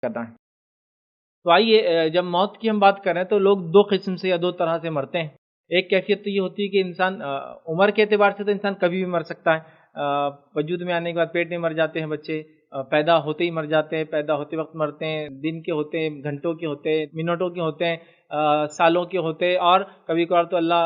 کرنا ہے۔ تو آئیے جب موت کی ہم بات کریں تو لوگ دو قسم سے یا دو طرح سے مرتے ہیں۔ ایک کیفیت تو یہ ہوتی ہے کہ انسان عمر کے اعتبار سے تو انسان کبھی بھی مر سکتا ہے، وجود میں آنے کے بعد پیٹ میں مر جاتے ہیں بچے، پیدا ہوتے ہی مر جاتے ہیں، پیدا ہوتے وقت مرتے ہیں، دن کے ہوتے ہیں، گھنٹوں کے ہوتے ہیں، منٹوں کے ہوتے ہیں، سالوں کے ہوتے ہیں، اور کبھی کبھار تو اللہ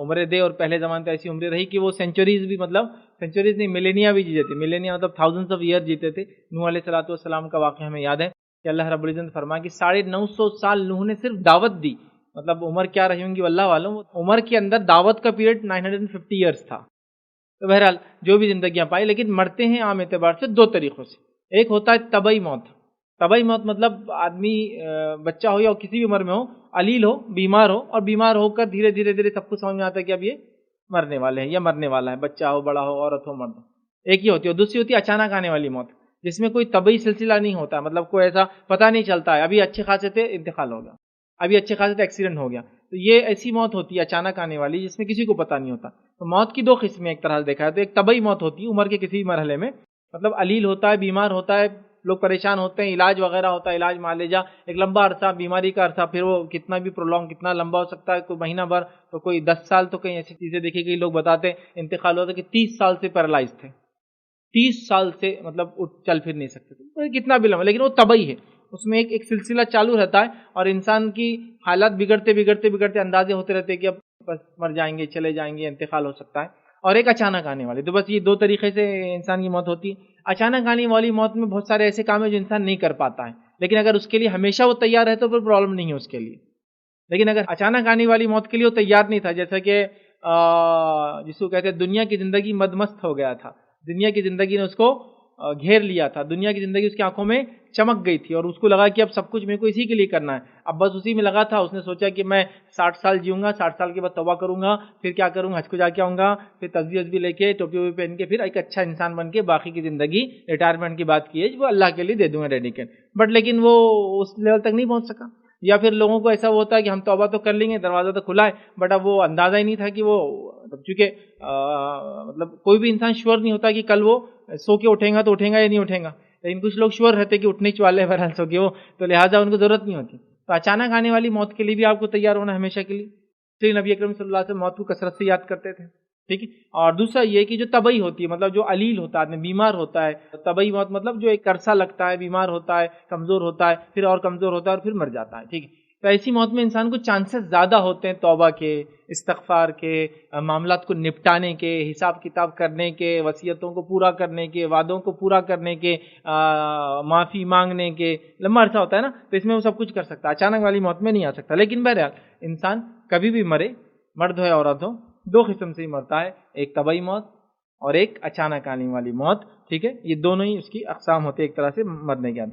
عمریں دے اور پہلے زمانے تو ایسی عمریں رہی کہ وہ سینچوریز بھی، مطلب سینچوریز نہیں، ملینیا بھی جیتے تھے، ملینیا مطلب تھاؤزنڈس آف ایئر جیتے تھے۔ نوح علیہ السلام کا واقعہ ہمیں یاد ہے کہ اللہ رب العزت نے فرمایا کہ 950 سال نوح نے صرف دعوت دی، مطلب عمر کیا رہی ہوں گی اللہ والوں، عمر کے اندر دعوت کا پیریڈ 950 ایئرس تھا۔ تو بہرحال جو بھی زندگیاں پائی، لیکن مرتے ہیں عام اعتبار سے دو طریقوں سے۔ ایک ہوتا ہے طبعی موت۔ طبعی موت مطلب آدمی بچہ ہو یا کسی بھی عمر میں ہو، علیل ہو، بیمار ہو، اور بیمار ہو کر دھیرے دھیرے سب کو سمجھ میں آتا ہے کہ اب یہ مرنے والے ہیں یا مرنے والا ہے، بچہ ہو، بڑا ہو، عورت ہو، مرد ہو۔ ایک ہی ہوتی ہے۔ دوسری ہوتی ہے اچانک آنے والی موت، جس میں کوئی طبعی سلسلہ نہیں ہوتا، مطلب کوئی ایسا پتہ نہیں چلتا ہے ابھی اچھے خاصے تھے انتقال ہو گیا، ابھی اچھے خاصے تھے ایکسیڈنٹ ہو گیا۔ تو یہ ایسی موت ہوتی ہے اچانک آنے والی، جس میں کسی کو پتہ نہیں ہوتا۔ تو موت کی دو قسمیں ایک طرح سے دیکھا ہے تو ایک طبعی موت ہوتی ہے عمر کے کسی بھی مرحلے میں، مطلب علیل ہوتا ہے، بیمار ہوتا ہے، لوگ پریشان ہوتے ہیں، علاج وغیرہ ہوتا ہے، علاج مان لے جا ایک لمبا عرصہ بیماری کا عرصہ، پھر وہ کتنا بھی پرولونگ، کتنا لمبا ہو سکتا ہے، کوئی مہینہ بھر، تو کوئی 10 سال، تو کئی ایسی چیزیں دیکھی گئی، لوگ بتاتے ہیں انتقال ہوتا ہے کہ 30 سال سے پیرالائز تھے، 30 سال سے مطلب چل پھر نہیں سکتے تھے، کتنا بھی لمبا، لیکن وہ طبعی ہے، اس میں ایک سلسلہ چالو رہتا ہے، اور انسان کی حالات بگڑتے اندازے ہوتے رہتے ہیں کہ اب بس مر جائیں گے، چلے جائیں گے، انتقال ہو سکتا ہے۔ اور ایک اچانک آنے والی، تو بس یہ دو طریقے سے انسان کی موت ہوتی ہے۔ اچانک آنے والی موت میں بہت سارے ایسے کام ہیں جو انسان نہیں کر پاتا ہے، لیکن اگر اس کے لیے ہمیشہ وہ تیار ہے تو پھر پرابلم نہیں ہے اس کے لیے۔ لیکن اگر اچانک آنے والی موت کے لیے وہ تیار نہیں تھا، جیسا کہ جس کو کہتے ہیں دنیا کی زندگی مدمست ہو گیا تھا، دنیا کی زندگی نے اس کو گھیر لیا تھا، دنیا کی زندگی اس کی آنکھوں میں چمک گئی تھی، اور اس کو لگا کہ اب سب کچھ میرے کو اسی کے لیے کرنا ہے، اب بس اسی میں لگا تھا۔ اس نے سوچا کہ میں 60 سال جیوں گا، 60 سال کے بعد توبہ کروں گا، پھر کیا کروں گا، حج کو جا کے آؤں گا، پھر تسبیح بھی لے کے، ٹوپی ووپی پہن کے، پھر ایک اچھا انسان بن کے باقی کی زندگی ریٹائرمنٹ کی بات کی ہے وہ اللہ کے لیے دے دوں گا ڈیڈیکیٹ، بٹ لیکن وہ اس لیول تک نہیں پہنچ سکا۔ یا پھر لوگوں کو ایسا ہوتا ہے کہ ہم توبہ تو کر لیں گے، دروازہ تو کھلا ہے، بٹ اب وہ اندازہ ہی نہیں تھا کہ وہ چونکہ مطلب کوئی بھی انسان شیور نہیں ہوتا کہ کل وہ سو کے اٹھیں گا تو اٹھیں گا یا نہیں اٹھیں گا، لیکن کچھ لوگ شیور رہتے کہ اٹھنے والے بہرحال سو کے وہ، تو لہٰذا ان کو ضرورت نہیں ہوتی۔ تو اچانک آنے والی موت کے لیے بھی آپ کو تیار ہونا ہمیشہ کے لیے، اس لیے نبی اکرم صلی اللہ علیہ وسلم موت کو کثرت سے یاد کرتے تھے، ٹھیک ہے۔ اور دوسرا یہ کہ جو طبعی ہوتی ہے، مطلب جو علیل ہوتا ہے، آدمی بیمار ہوتا ہے، طبعی موت مطلب جو ایک عرصہ لگتا ہے، بیمار ہوتا ہے، کمزور ہوتا ہے، پھر اور کمزور ہوتا ہے اور پھر مر جاتا ہے، ٹھیک ہے۔ تو ایسی موت میں انسان کو چانسز زیادہ ہوتے ہیں توبہ کے، استغفار کے، معاملات کو نپٹانے کے، حساب کتاب کرنے کے، وصیتوں کو پورا کرنے کے، وعدوں کو پورا کرنے کے، معافی مانگنے کے، لمبا عرصہ ہوتا ہے نا، تو اس میں وہ سب کچھ کر سکتا ہے، اچانک والی موت میں نہیں آ سکتا۔ لیکن بہرحال انسان کبھی بھی مرے، مرد ہو یا عورت ہو، دو قسم سے ہی مرتا ہے، ایک طبعی موت اور ایک اچانک آنے والی موت، ٹھیک ہے۔ یہ دونوں ہی اس کی اقسام ہوتے ہیں ایک طرح سے مرنے کے آدمی۔